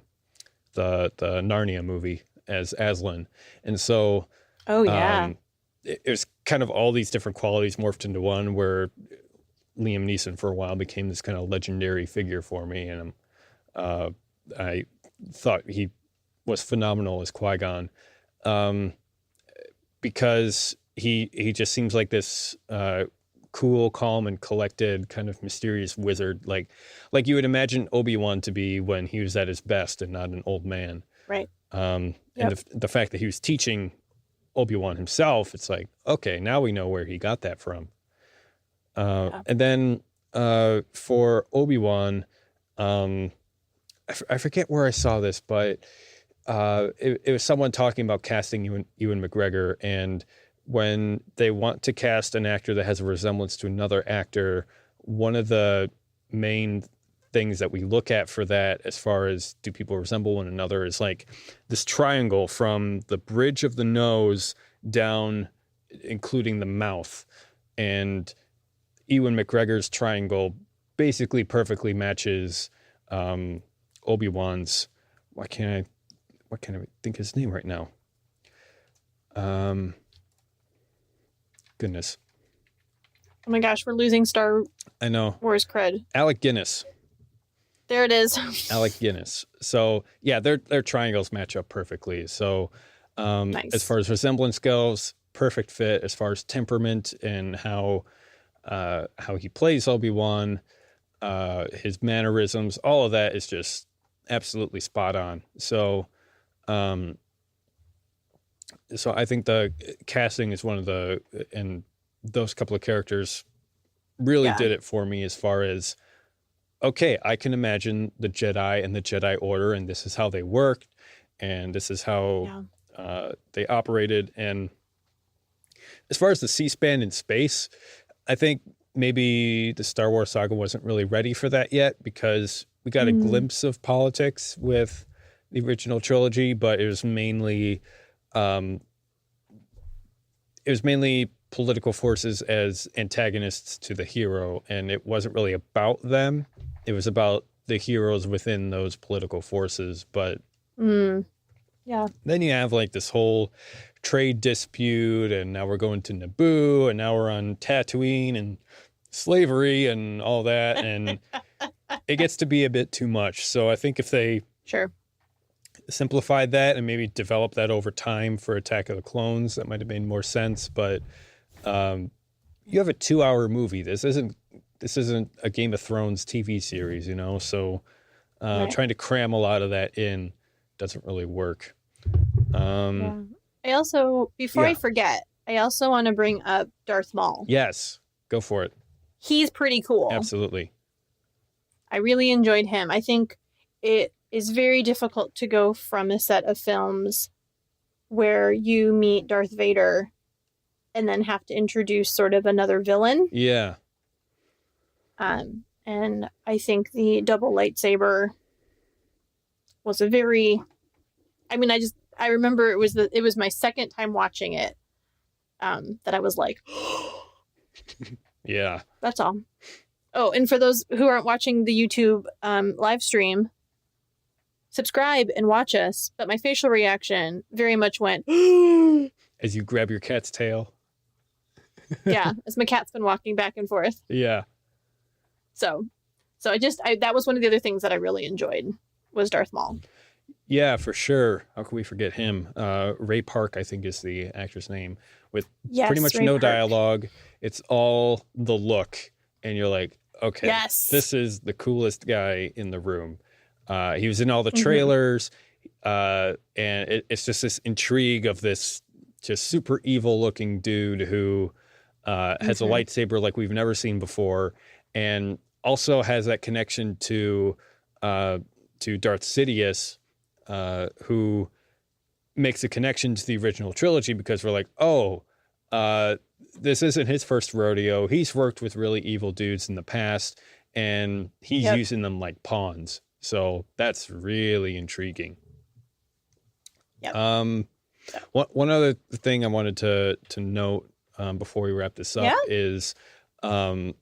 Narnia movie as Aslan. And so it was kind of all these different qualities morphed into one, where Liam Neeson for a while became this kind of legendary figure for me. And I thought he was phenomenal as Qui-Gon, because he just seems like this cool, calm, and collected kind of mysterious wizard, like you would imagine Obi-Wan to be when he was at his best and not an old man. Right. And the fact that he was teaching Obi-Wan himself, it's like, okay, now we know where he got that from. And then for Obi-Wan, I forget where I saw this, but it was someone talking about casting Ewan McGregor, and when they want to cast an actor that has a resemblance to another actor, one of the main things that we look at for that, as far as do people resemble one another, is like this triangle from the bridge of the nose down, including the mouth. And Ewan McGregor's triangle basically perfectly matches Obi-Wan's. Why can't I think his name right now? Goodness. Oh my gosh, we're losing Star I know. Wars cred. Alec Guinness. There it is. Alec Guinness. So yeah, their triangles match up perfectly. So Nice. as far as resemblance goes, perfect fit. As far as temperament and how he plays Obi-Wan, his mannerisms, all of that is just absolutely spot on. So so I think the casting is one of the, and those couple of characters really did it for me, as far as, okay, I can imagine the Jedi and the Jedi Order, and this is how they worked, and this is how they operated. And as far as the C-SPAN in space, I think maybe the Star Wars saga wasn't really ready for that yet, because we got a glimpse of politics with the original trilogy, but it was mainly political forces as antagonists to the hero, and it wasn't really about them. It was about the heroes within those political forces. But then you have like this whole trade dispute, and now we're going to Naboo, and now we're on Tatooine and slavery and all that, and it gets to be a bit too much. So I think if they simplified that and maybe developed that over time for Attack of the Clones, that might have made more sense. But you have a 2-hour movie. This isn't a Game of Thrones TV series, you know? So trying to cram a lot of that in doesn't really work. I also, before I forget, I also want to bring up Darth Maul. Yes, go for it. He's pretty cool. Absolutely. I really enjoyed him. I think it is very difficult to go from a set of films where you meet Darth Vader and then have to introduce sort of another villain. Yeah. And I think the double lightsaber was a very, I remember it was my second time watching it, that I was like, yeah, that's all. Oh, and for those who aren't watching the YouTube live stream, subscribe and watch us. But my facial reaction very much went as you grab your cat's tail. Yeah, as my cat's been walking back and forth. Yeah. So that was one of the other things that I really enjoyed, was Darth Maul. Yeah, for sure. How can we forget him? Ray Park, I think, is the actor's name, with pretty much no dialogue. It's all the look, and you're like, okay, this is the coolest guy in the room. He was in all the trailers, and it's just this intrigue of this just super evil looking dude who has a lightsaber like we've never seen before, and also has that connection to to Darth Sidious, who makes a connection to the original trilogy because we're like, oh, this isn't his first rodeo. He's worked with really evil dudes in the past, and he's using them like pawns. So that's really intriguing. Yep. One other thing I wanted to note before we wrap this up is a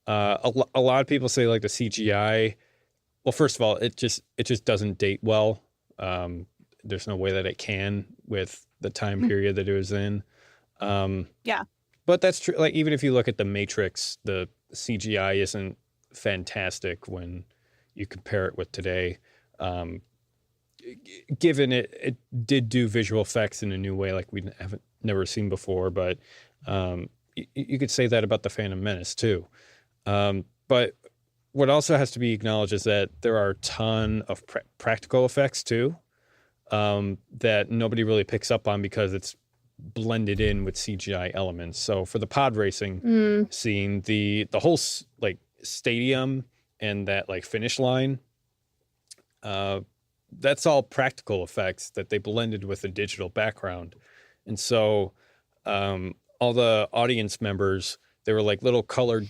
lot of people say like the CGI. Well, first of all, it just doesn't date well. There's no way that it can with the time period that it was in. But that's true. Like, even if you look at The Matrix, the CGI isn't fantastic when you compare it with today. Given it did do visual effects in a new way, like we haven't never seen before. But you could say that about the Phantom Menace too. But what also has to be acknowledged is that there are a ton of practical effects too, that nobody really picks up on because it's blended in with CGI elements. So for the pod racing scene, the whole like stadium and that like finish line, that's all practical effects that they blended with a digital background. And so all the audience members, they were like little colored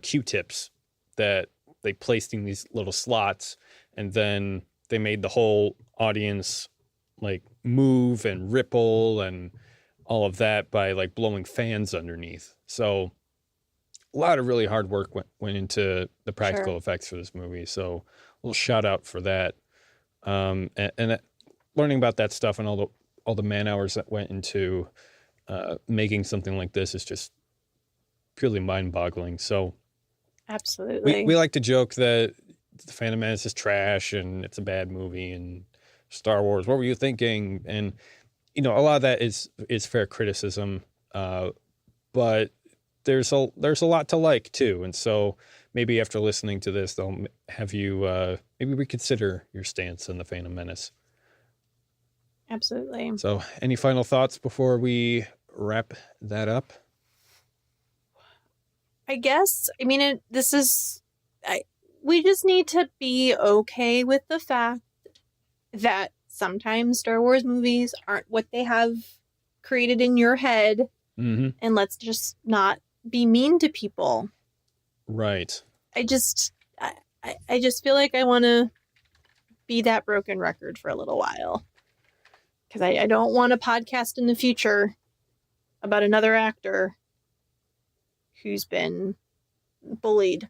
Q-tips that they placed in these little slots, and then they made the whole audience like move and ripple and all of that by like blowing fans underneath. So a lot of really hard work went into the practical effects for this movie. So a little shout out for that. And learning about that stuff and all the man hours that went into making something like this is just purely mind-boggling. So absolutely, we like to joke that the Phantom Menace is trash and it's a bad movie, and Star Wars, what were you thinking? And a lot of that is fair criticism, but there's a lot to like too. And so maybe after listening to this, they'll have you maybe reconsider your stance on the Phantom Menace. Absolutely. So any final thoughts before we wrap that up? I guess, I mean, we just need to be okay with the fact that sometimes Star Wars movies aren't what they have created in your head. Mm-hmm. And let's just not be mean to people. Right. I just feel like I want to be that broken record for a little while. Because I don't want a podcast in the future about another actor who's been bullied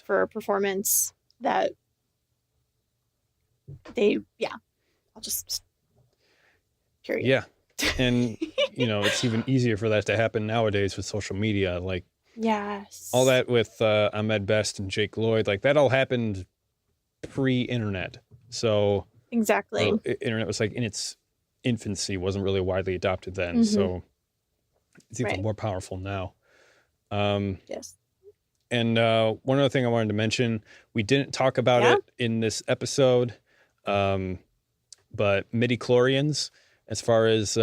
for a performance that I'll just period. Yeah. And it's even easier for that to happen nowadays with social media. Like, yes, all that with Ahmed Best and Jake Lloyd, like that all happened pre-internet. So exactly, internet was like in its infancy, wasn't really widely adopted then. So it's even more powerful now. Yes. And one other thing I wanted to mention, we didn't talk about it in this episode, but midi-chlorians, as far as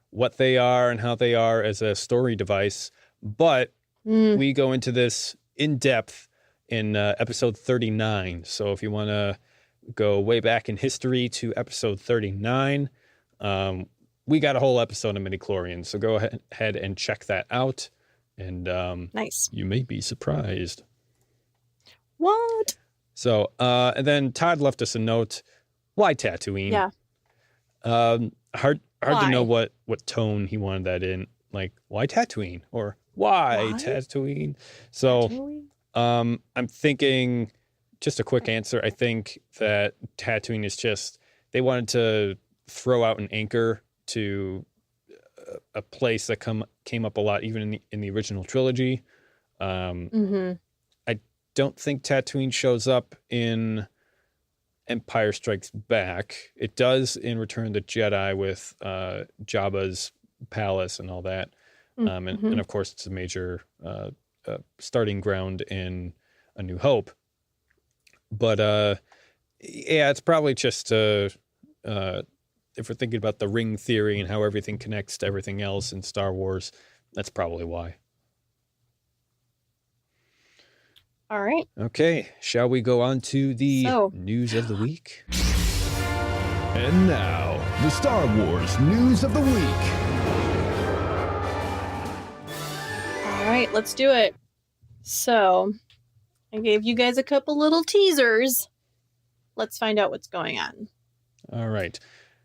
what they are and how they are as a story device. But we go into this in depth in episode 39. So if you want to go way back in history to episode 39, we got a whole episode of midi-chlorians. So go ahead and check that out. And nice. You may be surprised. What? So, and then Todd left us a note. Why Tatooine? Yeah. Hard to know what tone he wanted that in. Like, why Tatooine? Or why Tatooine? So, I'm thinking, just a quick answer. I think that Tatooine is just, they wanted to throw out an anchor to a place that came up a lot, even in the original trilogy. I don't think Tatooine shows up in Empire Strikes Back. It does in Return of the Jedi with Jabba's palace and all that. And of course, it's a major starting ground in A New Hope. But yeah, it's probably just if we're thinking about the ring theory and how everything connects to everything else in Star Wars, that's probably why. All right. Okay, shall we go on to the So- news of the week? And now, the Star Wars News of the Week. All right, let's do it. So, I gave you guys a couple little teasers. Let's find out what's going on. All right.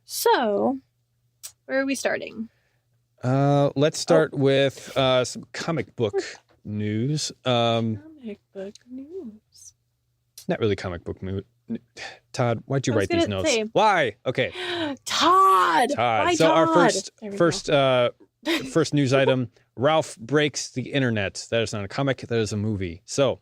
So, where are we starting? Let's start with some comic book news. Comic book news. Not really comic book news. Todd, why'd you I was write these gonna notes? say- Why? Okay, Todd. Todd. Why So our Todd? first There we first news item: Ralph breaks the internet. That is not a comic. That is a movie. So,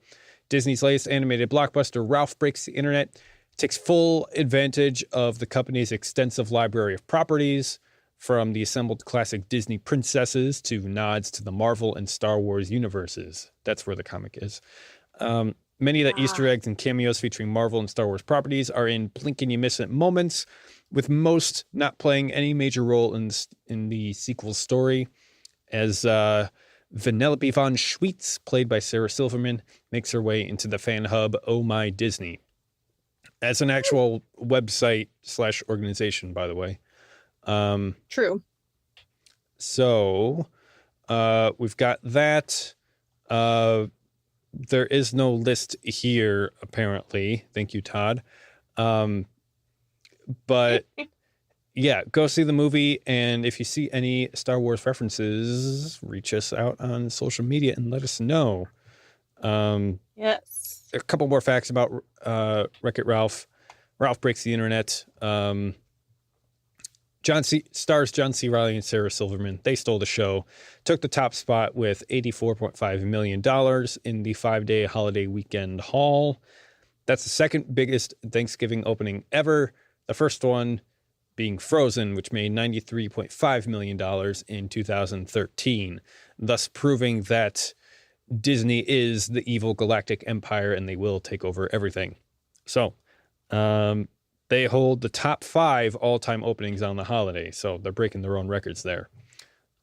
Disney's latest animated blockbuster, Ralph Breaks the Internet, takes full advantage of the company's extensive library of properties, from the assembled classic Disney princesses to nods to the Marvel and Star Wars universes. That's where the comic is. Many of the Easter eggs and cameos featuring Marvel and Star Wars properties are in blink and you miss it moments, with most not playing any major role in the sequel story, as Vanellope von Schweetz, played by Sarah Silverman, makes her way into the fan hub Oh My Disney. As an actual website / organization, by the way. True. So we've got that. There is no list here, apparently. Thank you, Todd. But yeah, go see the movie. And if you see any Star Wars references, reach us out on social media and let us know. Yes. A couple more facts about Wreck-It Ralph. Ralph Breaks the Internet. Stars John C. Reilly and Sarah Silverman. They stole the show. Took the top spot with $84.5 million in the 5-day holiday weekend haul. That's the second biggest Thanksgiving opening ever. The first one being Frozen, which made $93.5 million in 2013, thus proving that Disney is the evil galactic empire and they will take over everything. So, they hold the top 5 all-time openings on the holiday, so they're breaking their own records there.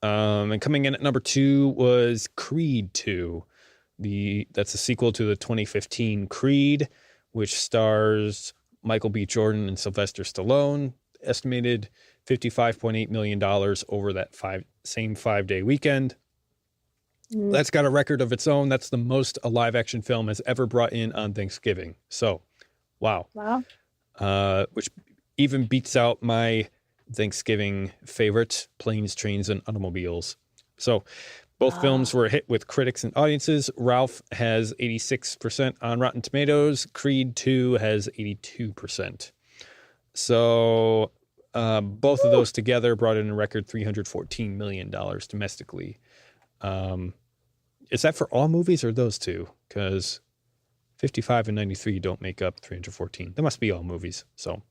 And coming in at number 2 was Creed 2. That's a sequel to the 2015 Creed, which stars Michael B. Jordan and Sylvester Stallone. Estimated $55.8 million over that same 5-day weekend. That's got a record of its own. That's the most a live-action film has ever brought in on Thanksgiving. So, wow. Wow. Which even beats out my Thanksgiving favorite, Planes, Trains, and Automobiles. So both films were a hit with critics and audiences. Ralph has 86% on Rotten Tomatoes. Creed 2 has 82%. So both of those together brought in a record $314 million domestically. Is that for all movies or those two? Because 55 and 93 don't make up 314. That must be all movies. So,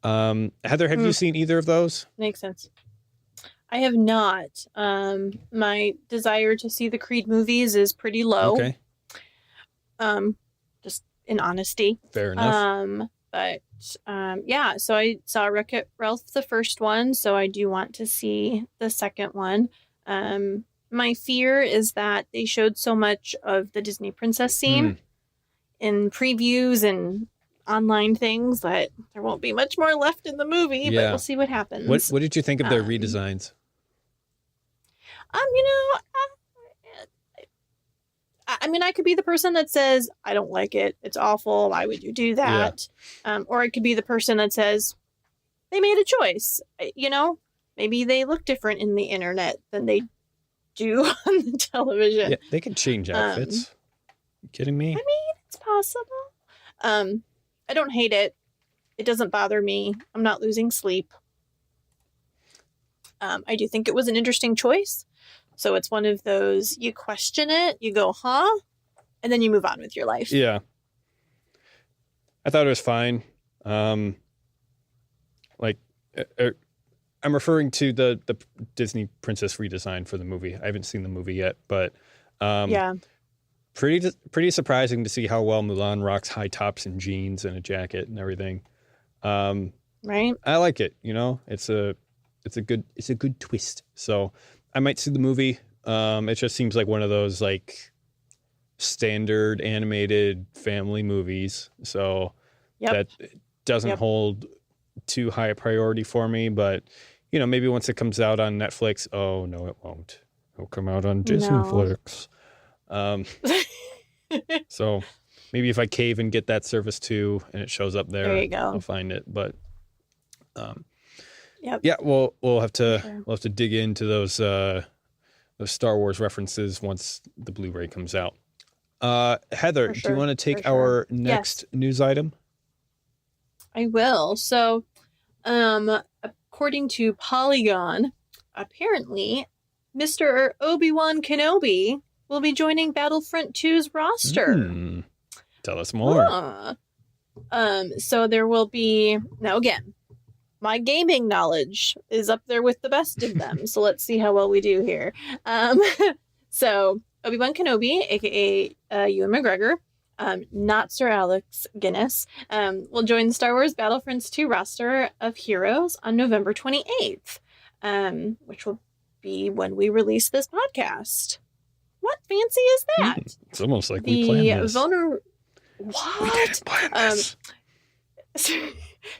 Heather, have you seen either of those? Makes sense. I have not. My desire to see the Creed movies is pretty low. Okay, Just in honesty. fair enough. Yeah, so I saw Wreck-It Ralph, the first one, so I do want to see the second one. My fear is that they showed so much of the Disney princess scene in previews and online things that there won't be much more left in the movie, Yeah. but we'll see what happens. What did you think of their redesigns? I mean, I could be the person that says, I don't like it. It's awful. Why would you do that? Or I could be the person that says, they made a choice. Maybe they look different in the internet than they do on the television. Yeah, they can change outfits. You kidding me? I mean, it's possible. I don't hate it. It doesn't bother me. I'm not losing sleep. I do think it was an interesting choice. So it's one of those, you question it, you go, huh? And then you move on with your life. Yeah. I thought it was fine. I'm referring to the Disney princess redesign for the movie. I haven't seen the movie yet, but Yeah. pretty surprising to see how well Mulan rocks high tops and jeans and a jacket and everything. Right? I like it. It's a good twist. So I might see the movie. It just seems like one of those like standard animated family movies. So Yep. that doesn't hold too high a priority for me. But, maybe once it comes out on Netflix, oh, no, it won't. It'll come out on Disneyflix. So maybe if I cave and get that service too, and it shows up there you go. I'll find it. But Yep. yeah, we'll have to dig into those Star Wars references once the Blu-ray comes out. Heather, do you want to take our next news item? I will. So, according to Polygon, apparently, Mr. Obi-Wan Kenobi will be joining Battlefront 2's roster. Tell us more. So there will be, now again, my gaming knowledge is up there with the best of them. So let's see how well we do here. So Obi-Wan Kenobi, aka Ewan McGregor, not Sir Alex Guinness, will join the Star Wars Battlefronts 2 roster of heroes on November 28th, which will be when we release this podcast. What fancy is that? It's almost like we planned this. What? We didn't plan this.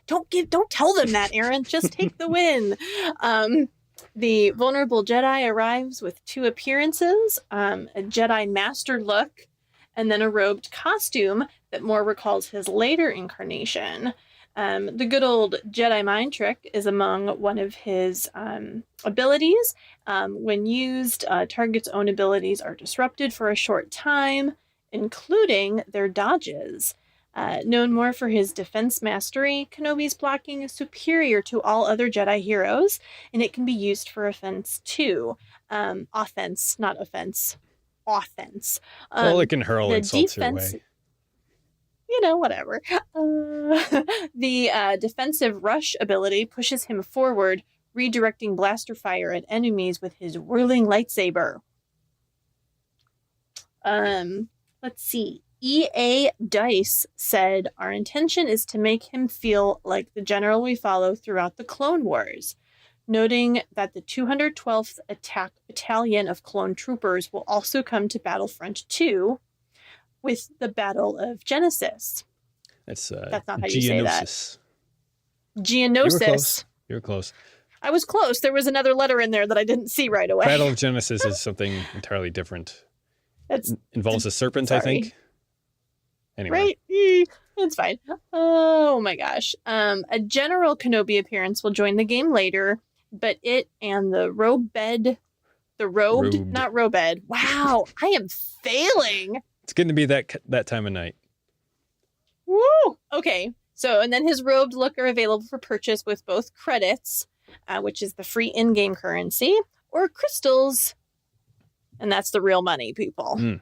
Don't tell them that, Aaron. Just take the win. The vulnerable Jedi arrives with 2 appearances, a Jedi Master look, and then a robed costume that more recalls his later incarnation. The good old Jedi mind trick is among one of his abilities. When used, target's own abilities are disrupted for a short time, including their dodges. Known more for his defense mastery, Kenobi's blocking is superior to all other Jedi heroes, and it can be used for offense too. Offense, not offense. Offense. Well, it can hurl insults your way. Whatever. The defensive rush ability pushes him forward, redirecting blaster fire at enemies with his whirling lightsaber. Let's see. EA Dice said, "Our intention is to make him feel like the general we follow throughout the Clone Wars," noting that the 212th Attack Battalion of Clone Troopers will also come to Battlefront 2 with the Battle of Genesis. That's not how you say that. Geonosis. You were close. I was close. There was another letter in there that I didn't see right away. Battle of Genesis is something entirely different. It involves a serpent, I think. Anyway. Right? It's fine. Oh my gosh. A General Kenobi appearance will join the game later, but it and the robed. Wow, I am failing. It's going to be that time of night. Woo! Okay. So, and then his robed look are available for purchase with both credits, which is the free in-game currency, or crystals, and that's the real money, people.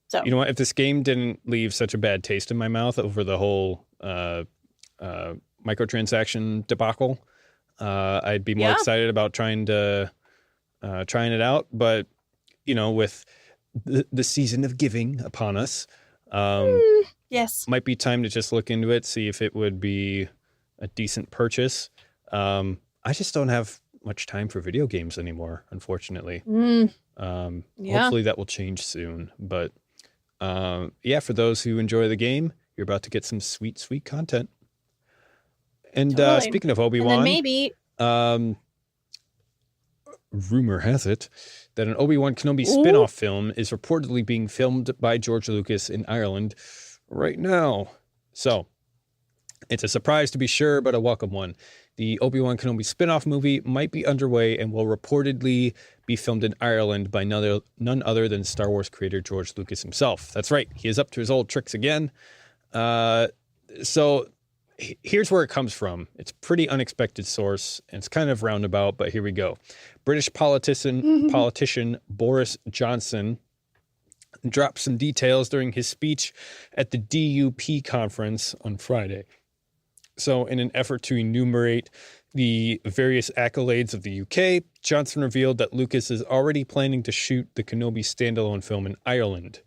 So, you know what? If this game didn't leave such a bad taste in my mouth over the whole microtransaction debacle, I'd be more excited about trying it out. But, with the season of giving upon us, yes, might be time to just look into it, see if it would be a decent purchase. I just don't have much time for video games anymore, unfortunately. Hopefully that will change soon. But for those who enjoy the game, you're about to get some sweet, sweet content. And totally. Speaking of Obi-Wan, and then maybe rumor has it that an Obi-Wan Kenobi spin-off film is reportedly being filmed by George Lucas in Ireland right now. So it's a surprise to be sure, but a welcome one. The Obi-Wan Kenobi spin-off movie might be underway and will reportedly be filmed in Ireland by none other than Star Wars creator George Lucas himself. That's right. He is up to his old tricks again. So here's where it comes from. It's a pretty unexpected source, and it's kind of roundabout, but here we go. British politician Boris Johnson dropped some details during his speech at the DUP conference on Friday. So in an effort to enumerate the various accolades of the UK, Johnson revealed that Lucas is already planning to shoot the Kenobi standalone film in Ireland.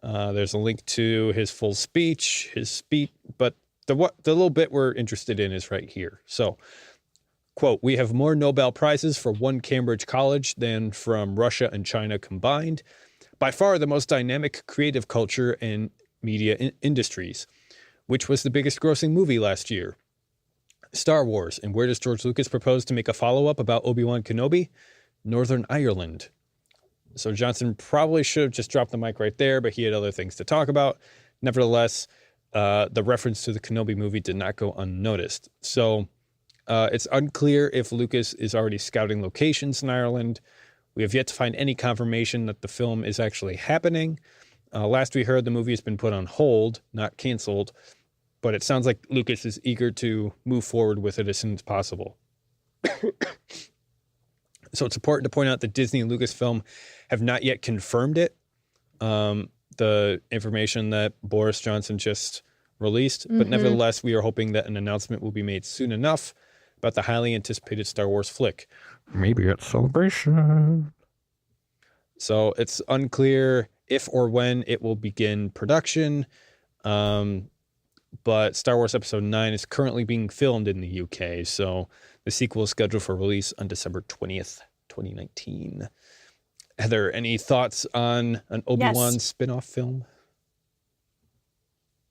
There's a link to his full speech, but the little bit we're interested in is right here. So, quote, "We have more Nobel Prizes for one Cambridge college than from Russia and China combined. by far the most dynamic creative culture and media industries, which was the biggest grossing movie last year. Star Wars, and where does George Lucas propose to make a follow-up about Obi-Wan Kenobi? Northern Ireland. So Johnson probably should have just dropped the mic right there, but he had other things to talk about. Nevertheless, the reference to the Kenobi movie did not go unnoticed. So it's unclear if Lucas is already scouting locations in Ireland. We have yet to find any confirmation that the film is actually happening. Last we heard, the movie has been put on hold, not canceled, but it sounds like Lucas is eager to move forward with it as soon as possible. So it's important to point out that Disney and Lucasfilm have not yet confirmed it. The information that Boris Johnson just released, but nevertheless, we are hoping that an announcement will be made soon enough about the highly anticipated Star Wars flick. Maybe at Celebration. So it's unclear if or when it will begin production. But Star Wars Episode 9 is currently being filmed in the UK. So the sequel is scheduled for release on December 20th, 2019. Heather, any thoughts on an Obi-Wan spin-off film?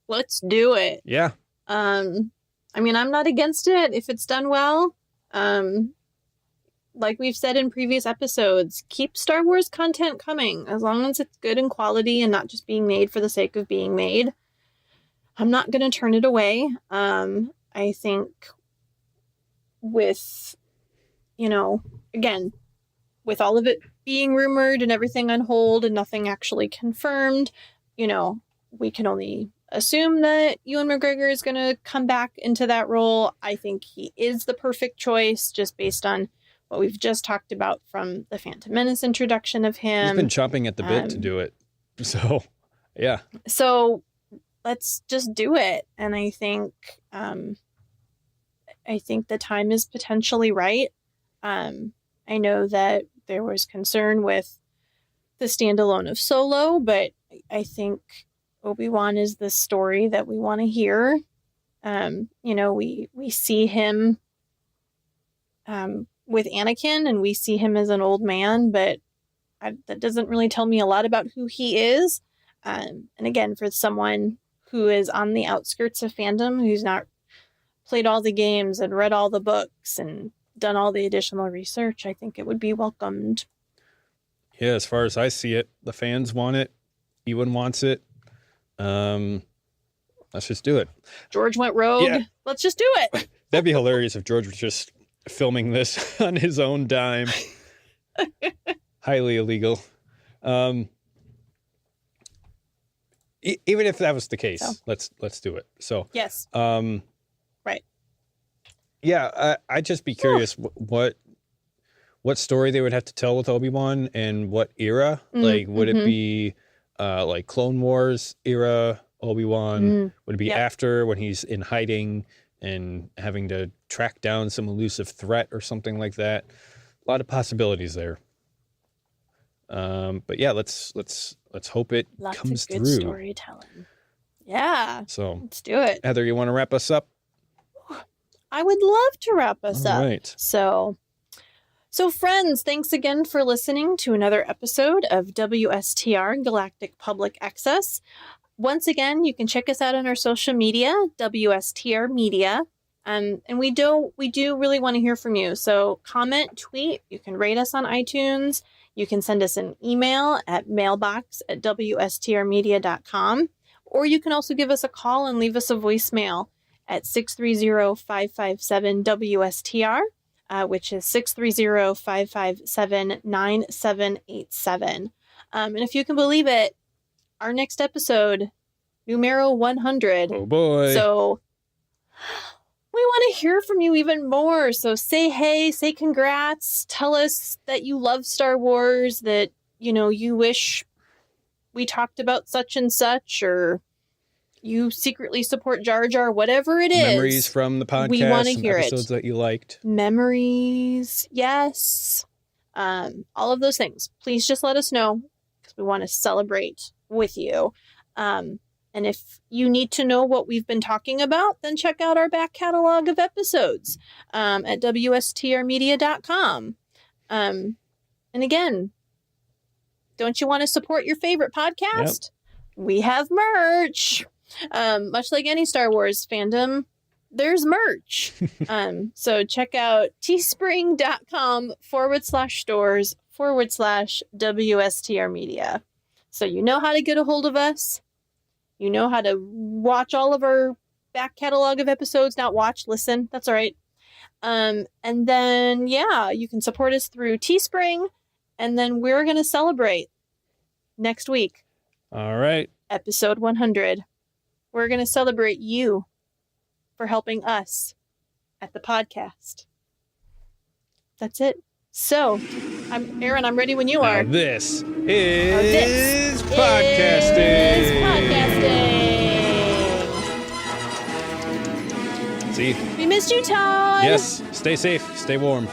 Let's do it. Yeah. I mean, I'm not against it if it's done well. Like we've said in previous episodes, keep Star Wars content coming as long as it's good in quality and not just being made for the sake of being made. I'm not going to turn it away. I think with, again, with all of it being rumored and everything on hold and nothing actually confirmed, we can only assume that Ewan McGregor is going to come back into that role. I think he is the perfect choice just based on what we've just talked about from the Phantom Menace introduction of him. He's been chomping at the bit to do it. So, yeah. So let's just do it. And I think the time is potentially right. I know that there was concern with the standalone of Solo, but I think Obi-Wan is the story that we want to hear. We see him with Anakin and we see him as an old man, but that doesn't really tell me a lot about who he is. And again, for someone who is on the outskirts of fandom, who's not played all the games and read all the books and done all the additional research, I think it would be welcomed. Yeah, as far as I see it, the fans want it. Ewan wants it. Let's just do it. George went rogue. Yeah. Let's just do it. That'd be hilarious if George was just filming this on his own dime. Highly illegal. Even if that was the case, let's do it. So yes. Right. Yeah, I'd just be curious what story they would have to tell with Obi-Wan and what era. Like, would it be like Clone Wars era Obi-Wan? Would it be after, when he's in hiding and having to track down some elusive threat or something like that? A lot of possibilities there. But yeah, let's hope it comes through. Lots of good storytelling. Yeah. So let's do it. Heather, you want to wrap us up? I would love to wrap us up. Right. So friends, thanks again for listening to another episode of WSTR Galactic Public Access. Once again, you can check us out on our social media, WSTR Media. And we do really want to hear from you. So comment, tweet, you can rate us on iTunes. You can send us an email at mailbox@wstrmedia.com. Or you can also give us a call and leave us a voicemail at 630-557-WSTR, which is 630-557-9787. And if you can believe it, our next episode, numero 100. Oh boy. So we want to hear from you even more. So say hey, say congrats, tell us that you love Star Wars, that, you wish we talked about such and such, or you secretly support Jar Jar, whatever it is. Memories from the podcast. We want to hear episodes that you liked. Memories. Yes. All of those things. Please just let us know, because we want to celebrate with you. And if you need to know what we've been talking about, then check out our back catalog of episodes at WSTRmedia.com. And again, don't you want to support your favorite podcast? We have merch. Much like any Star Wars fandom, there's merch. So check out teespring.com/stores/WSTR media. So you know how to get a hold of us. You know how to watch all of our back catalog of episodes. Not watch, listen. That's all right. And then, you can support us through Teespring. And then we're going to celebrate next week. All right. Episode 100. We're going to celebrate you for helping us at the podcast. That's it. So, Aaron, I'm ready when you are. Now this is podcasting. See? We missed you, Todd. Yes. Stay safe. Stay warm.